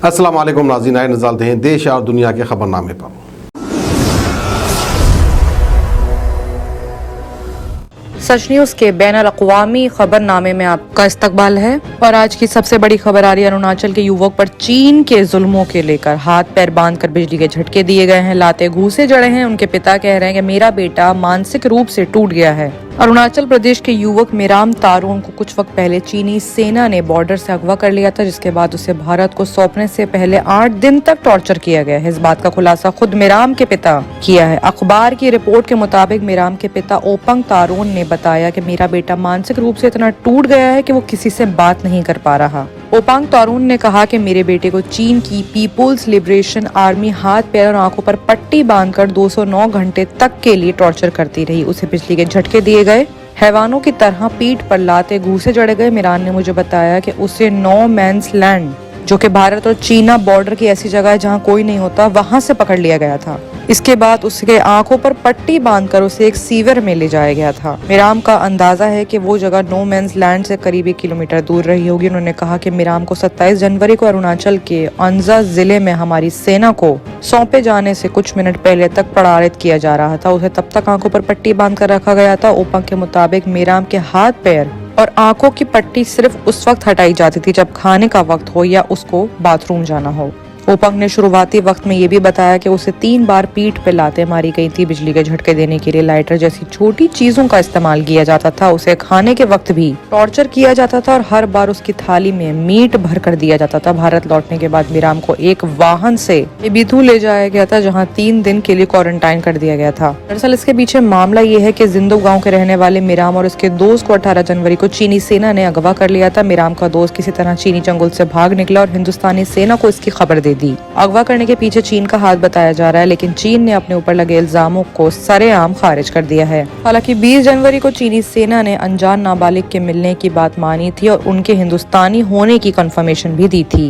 अस्सलाम वालेकुम नाज़रीन, आए नज़र डालते हैं देश और दुनिया के खबरनामे पर। सच न्यूज के बैनुल अक़वामी खबरनामे में आपका इस्तकबाल है। और आज की सबसे बड़ी खबर आ रही है अरुणाचल के युवक पर चीन के जुल्मों के लेकर। हाथ पैर बांधकर बिजली के झटके दिए गए हैं, लाते घूसे जड़े हैं। उनके पिता कह रहे हैं कि मेरा बेटा मानसिक रूप से टूट गया है। अरुणाचल प्रदेश के युवक मिराम तारोन को कुछ वक्त पहले चीनी सेना ने बॉर्डर से अगवा कर लिया था, जिसके बाद उसे भारत को सौंपने से पहले 8 दिन तक टॉर्चर किया गया है। इस बात का खुलासा खुद मिराम के पिता किया है। अखबार की रिपोर्ट के मुताबिक मिराम के पिता ओपंग तारोन ने बताया कि मेरा बेटा मानसिक रूप से इतना टूट गया है कि वो किसी से बात नहीं कर पा रहा। ओपांग तारून ने कहा कि मेरे बेटे को चीन की पीपुल्स लिबरेशन आर्मी हाथ पैर और आंखों पर पट्टी बांधकर 209 घंटे तक के लिए टॉर्चर करती रही। उसे बिजली के झटके दिए गए, हैवानों की तरह पीठ पर लाते घूसे जड़े गए। मिरान ने मुझे बताया कि उसे नो मैंस लैंड, जो कि भारत और चीना बॉर्डर की ऐसी जगह है जहां कोई नहीं होता, वहां से पकड़ लिया गया था। इसके बाद उसके आंखों पर पट्टी बांधकर उसे एक सीवर में ले जाया गया था। मिराम का अंदाजा है कि वो जगह नो मैंस लैंड से करीब 1 किलोमीटर दूर रही होगी। उन्होंने कहा कि मिराम को 27 जनवरी को अरुणाचल के अंजा जिले में हमारी सेना को सौंपे जाने से कुछ मिनट पहले तक प्रताड़ित किया जा रहा था। उसे तब तक आंखों पर पट्टी बांधकर रखा गया था। ओपंग के मुताबिक मिराम के हाथ पैर और आंखों की पट्टी सिर्फ उस वक्त हटाई जाती थी जब खाने का वक्त हो या उसको बाथरूम जाना हो। ओपंग ने शुरुआती वक्त में ये भी बताया कि उसे 3 बार पीठ पे लाते मारी गई थी। बिजली के झटके देने के लिए लाइटर जैसी छोटी चीजों का इस्तेमाल किया जाता था। उसे खाने के वक्त भी टॉर्चर किया जाता था और हर बार उसकी थाली में मीट भर कर दिया जाता था। भारत लौटने के बाद मिराम को एक वाहन से बिथू ले जाया गया था, जहाँ 3 दिन के लिए क्वारंटाइन कर दिया गया था। दरअसल इसके पीछे मामला ये है कि जिंदो गाँव के रहने वाले मिराम और उसके दोस्त को 18 जनवरी को चीनी सेना ने अगवा कर लिया था। मिराम का दोस्त किसी तरह चीनी चंगुल से भाग निकला और हिंदुस्तानी सेना को इसकी खबर दे दी। अगवा करने के पीछे चीन का हाथ बताया जा रहा है, लेकिन चीन ने अपने ऊपर लगे इल्जामों को सरेआम खारिज कर दिया है। हालांकि 20 जनवरी को चीनी सेना ने अनजान नाबालिग के मिलने की बात मानी थी और उनके हिंदुस्तानी होने की कंफर्मेशन भी दी थी।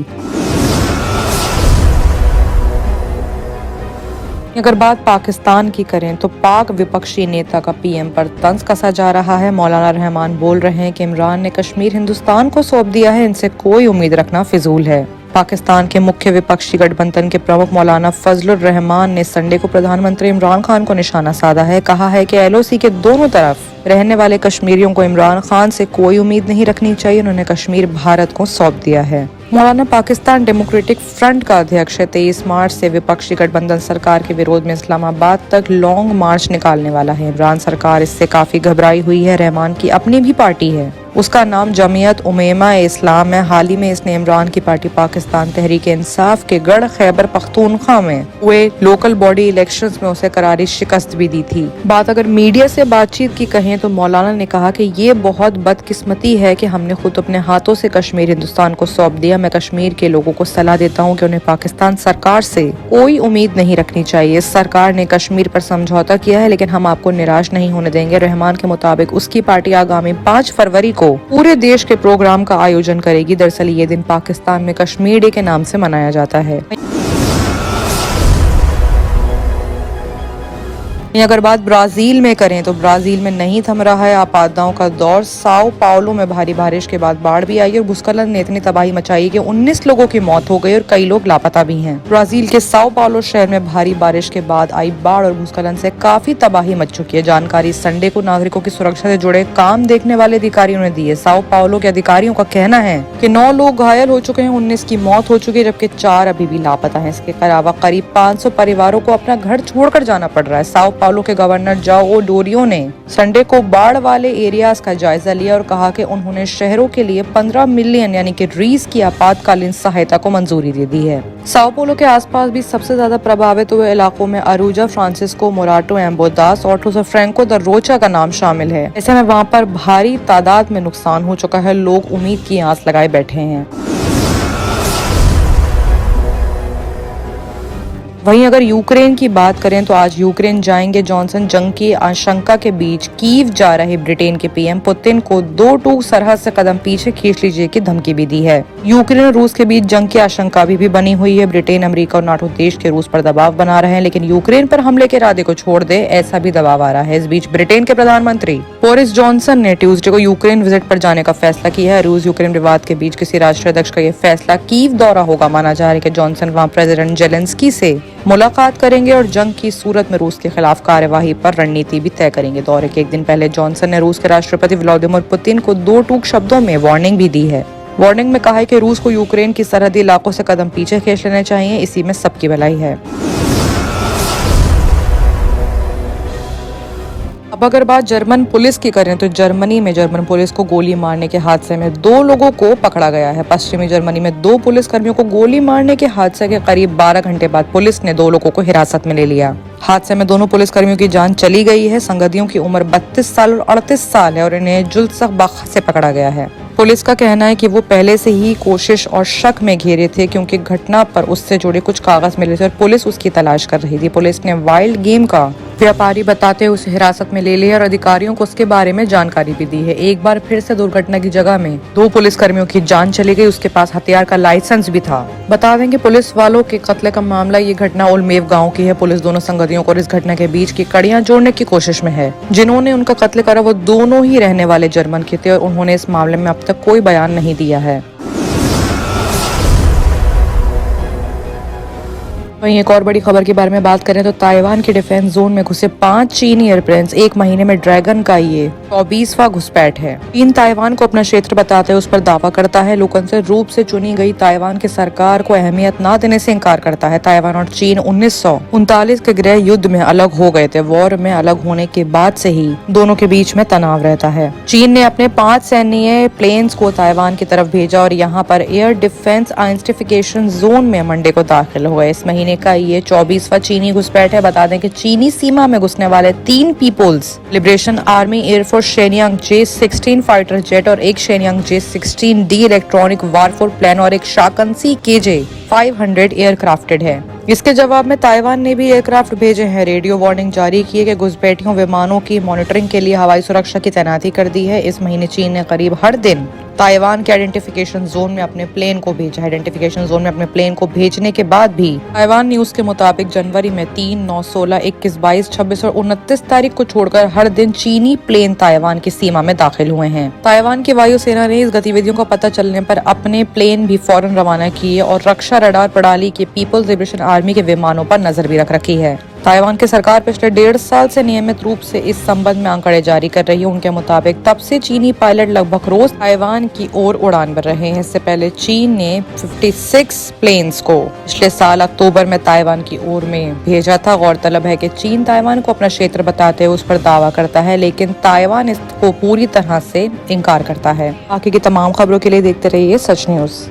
अगर बात पाकिस्तान की करें तो पाक विपक्षी नेता का पीएम पर तंज कसा जा रहा है। मौलाना रहमान बोल रहे हैं कि इमरान ने कश्मीर हिंदुस्तान को सौंप दिया है, इनसे कोई उम्मीद रखना फिजूल है। पाकिस्तान के मुख्य विपक्षी गठबंधन के प्रमुख मौलाना फजलुर रहमान ने संडे को प्रधानमंत्री इमरान खान को निशाना साधा है। कहा है कि एलओसी के दोनों तरफ रहने वाले कश्मीरियों को इमरान खान से कोई उम्मीद नहीं रखनी चाहिए। उन्होंने कश्मीर भारत को सौंप दिया है। मौलाना पाकिस्तान डेमोक्रेटिक फ्रंट का अध्यक्ष है। 23 मार्च से विपक्षी गठबंधन सरकार के विरोध में इस्लामाबाद तक लॉन्ग मार्च निकालने वाला है। इमरान सरकार इससे काफी घबराई हुई है। रहमान की अपनी भी पार्टी है, उसका नाम जमीयत उमेमा इस्लाम है। हाल ही में इसने इमरान की पार्टी पाकिस्तान तहरीक इंसाफ के गढ़ खैबर पख्तूनख्वा में हुए लोकल बॉडी इलेक्शंस में उसे करारी शिकस्त भी दी थी। बात अगर मीडिया से बातचीत की कहें तो मौलाना ने कहा कि ये बहुत बदकिस्मती है कि हमने खुद अपने हाथों से कश्मीर हिंदुस्तान को सौंप दिया। मैं कश्मीर के लोगों को सलाह देता हूँ कि उन्हें पाकिस्तान सरकार से कोई उम्मीद नहीं रखनी चाहिए। सरकार ने कश्मीर पर समझौता किया है, लेकिन हम आपको निराश नहीं होने देंगे। रहमान के मुताबिक उसकी पार्टी आगामी 5 फरवरी को पूरे देश के प्रोग्राम का आयोजन करेगी। दरअसल ये दिन पाकिस्तान में कश्मीर डे के नाम से मनाया जाता है। अगर बात ब्राजील में करें तो ब्राजील में नहीं थम रहा है आपदाओं का दौर। साओ पाउलो में भारी बारिश के बाद बाढ़ भी आई और भूस्खलन ने इतनी तबाही मचाई कि 19 लोगों की मौत हो गई और कई लोग लापता भी हैं। ब्राजील के साओ पाउलो शहर में भारी बारिश के बाद आई बाढ़ और भूस्खलन से काफी तबाही मच चुकी है। जानकारी संडे को नागरिकों की सुरक्षा से जुड़े काम देखने वाले अधिकारियों ने दी है। साओ पाउलो के अधिकारियों का कहना है कि 9 लोग घायल हो चुके हैं, 19 की मौत हो चुकी है, जबकि 4 अभी भी लापता है। इसके अलावा करीब 500 परिवारों को अपना घर छोड़कर जाना पड़ रहा है। साओ पाउलो के गवर्नर जाओ डोरियो ने संडे को बाढ़ वाले एरियाज का जायजा लिया और कहा कि उन्होंने शहरों के लिए 15 मिलियन यानी कि रीस की आपातकालीन सहायता को मंजूरी दे दी है। साओ पोलो के आसपास भी सबसे ज्यादा प्रभावित हुए इलाकों में अरूजा, फ्रांसिस्को, मोराटो, एम्बोदास और टोसा फ्रैंको द रोचा का नाम शामिल है। ऐसे में वहाँ पर भारी तादाद में नुकसान हो चुका है। लोग उम्मीद की आस लगाए बैठे हैं। वहीं अगर यूक्रेन की बात करें तो आज यूक्रेन जाएंगे जॉनसन। जंग की आशंका के बीच कीव जा रहे ब्रिटेन के पीएम पुतिन को 2 टूक सरहद से कदम पीछे खींच लीजिए की धमकी भी दी है। यूक्रेन और रूस के बीच जंग की आशंका भी बनी हुई है। ब्रिटेन, अमेरिका और नाटो देश के रूस पर दबाव बना रहे हैं, लेकिन यूक्रेन पर हमले के इरादे को छोड़ दे ऐसा भी दबाव आ रहा है। इस बीच ब्रिटेन के प्रधानमंत्री बोरिस जॉनसन ने ट्यूसडे को यूक्रेन विजिट पर जाने का फैसला किया है। रूस यूक्रेन विवाद के बीच किसी राष्ट्रीय अध्यक्ष का यह फैसला कीव दौरा होगा। माना जा रहा है कि जॉनसन वहां प्रेसिडेंट जेलेंस्की से मुलाकात करेंगे और जंग की सूरत में रूस के खिलाफ कार्यवाही पर रणनीति भी तय करेंगे। दौरे के एक दिन पहले जॉनसन ने रूस के राष्ट्रपति व्लादिमीर पुतिन को 2 टूक शब्दों में वार्निंग भी दी है। वार्निंग में कहा है कि रूस को यूक्रेन की सरहदी इलाकों से कदम पीछे खींच लेने चाहिए, इसी में सबकी भलाई है। अब अगर बात जर्मन पुलिस की करें तो जर्मनी में जर्मन पुलिस को गोली मारने के हादसे में 2 लोगों को पकड़ा गया है। पश्चिमी जर्मनी में 2 पुलिसकर्मियों को गोली मारने के हादसे के करीब 12 घंटे बाद पुलिस ने 2 लोगों को हिरासत में ले लिया। हादसे में दोनों पुलिसकर्मियों की जान चली गई है। संगदियों की उम्र 32 साल और 38 साल है और इन्हें जुल्सबख से पकड़ा गया है। पुलिस का कहना है कि वो पहले से ही कोशिश और शक में घेरे थे क्योंकि घटना पर उससे जुड़े कुछ कागज मिले थे और पुलिस उसकी तलाश कर रही थी। पुलिस ने वाइल्ड गेम का व्यापारी बताते हुए उसे हिरासत में ले लिया और अधिकारियों को उसके बारे में जानकारी भी दी है। एक बार फिर से दुर्घटना की जगह में 2 पुलिसकर्मियों की जान चली गई। उसके पास हथियार का लाइसेंस भी था। बता दें कि पुलिस वालों के कत्ले का मामला, ये घटना ओलमेव गांव की है। पुलिस दोनों संगतियों को इस घटना के बीच की कड़ियां जोड़ने की कोशिश में है। जिन्होंने उनका कत्ल करा वो दोनों ही रहने वाले जर्मन के थे और उन्होंने इस मामले में अब तक कोई बयान नहीं दिया है। वहीं एक और बड़ी खबर के बारे में बात करें तो ताइवान के डिफेंस जोन में घुसे 5 चीनी एयरप्लेन्स। 1 महीने में ड्रैगन का ये 24वां घुसपैठ है। चीन ताइवान को अपना क्षेत्र बताते हुए उस पर दावा करता है। लोकतंत्र रूप से चुनी गई ताइवान की सरकार को अहमियत न देने से इनकार करता है। ताइवान और चीन 1939 के गृह युद्ध में अलग हो गए थे। वॉर में अलग होने के बाद से ही दोनं के बीच में तनाव रहता है। चीन ने अपने 5 सैन्य प्लेन्स को ताइवान की तरफ भेजा और यहाँ पर एयर डिफेंस आइडेंटिफिकेशन जोन में मंडे को दाखिल हुए। इस महीने का ये 24वां चीनी घुसपैठ है। बता दें कि चीनी सीमा में घुसने वाले 3 people's liberation army air force Shenyang J-16 fighter jet और एक शेनयांग J-16D इलेक्ट्रॉनिक वारफोर प्लेन और एक शाकंसी KJ-500 एयरक्राफ्टेड है। इसके जवाब में ताइवान ने भी एयरक्राफ्ट भेजे हैं। रेडियो वार्निंग जारी की है कि घुसपैठियों विमानों की मॉनिटरिंग के लिए हवाई सुरक्षा की तैनाती कर दी है। इस महीने चीन ने करीब हर दिन ताइवान के आइडेंटिफिकेशन जोन में अपने प्लेन को भेजा। आइडेंटिफिकेशन जोन में अपने प्लेन को भेजने के बाद भी ताइवान न्यूज के मुताबिक जनवरी में 3, 9, 16, 21, 22, 26 और 29 तारीख को छोड़कर हर दिन चीनी प्लेन ताइवान की सीमा में दाखिल हुए हैं। ताइवान की वायुसेना ने इस गतिविधियों का पता चलने पर अपने प्लेन भी फौरन रवाना किए और रक्षा रडार प्रणाली के पीपल्स लिबरेशन आर्मी के विमानों पर नजर भी रख रखी है। ताइवान की सरकार पिछले 1.5 साल से नियमित रूप से इस संबंध में आंकड़े जारी कर रही है। उनके मुताबिक तब से चीनी पायलट लगभग रोज ताइवान की ओर उड़ान भर रहे हैं। इससे पहले चीन ने 56 प्लेन्स को पिछले साल अक्टूबर में ताइवान की ओर में भेजा था। गौरतलब है कि चीन ताइवान को अपना क्षेत्र बताते हुए उस पर दावा करता है, लेकिन ताइवान इसको पूरी तरह से इनकार करता है। बाकी की तमाम खबरों के लिए देखते रहिए Sach news.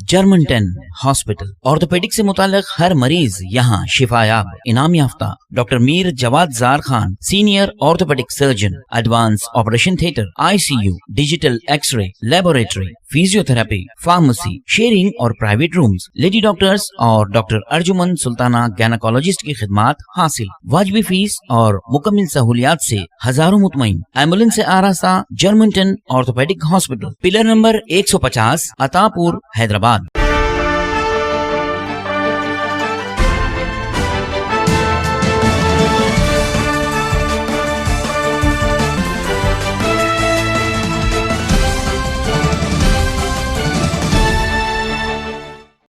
German 10 hospital orthopaedic से मुताल्लिक हर मरीज यहाँ शिफायाब। इनाम याफ्ता doctor Mir Jawad Zar Khan, senior orthopaedic surgeon, advance operation theatre, ICU, digital x-ray, laboratory, physiotherapy, pharmacy, sharing और प्राइवेट रूम्स, लेडी डॉक्टर्स और डॉक्टर अर्जुमन सुल्ताना गायनेकोलॉजिस्ट की खिदमात हासिल। वाजबी फीस और मुकम्मल सहूलियात से हजारों मुतमईन। एम्बुलेंस से आरास्ता German 10 orthopaedic hospital, pillar number 150, Attapur, Hyderabad.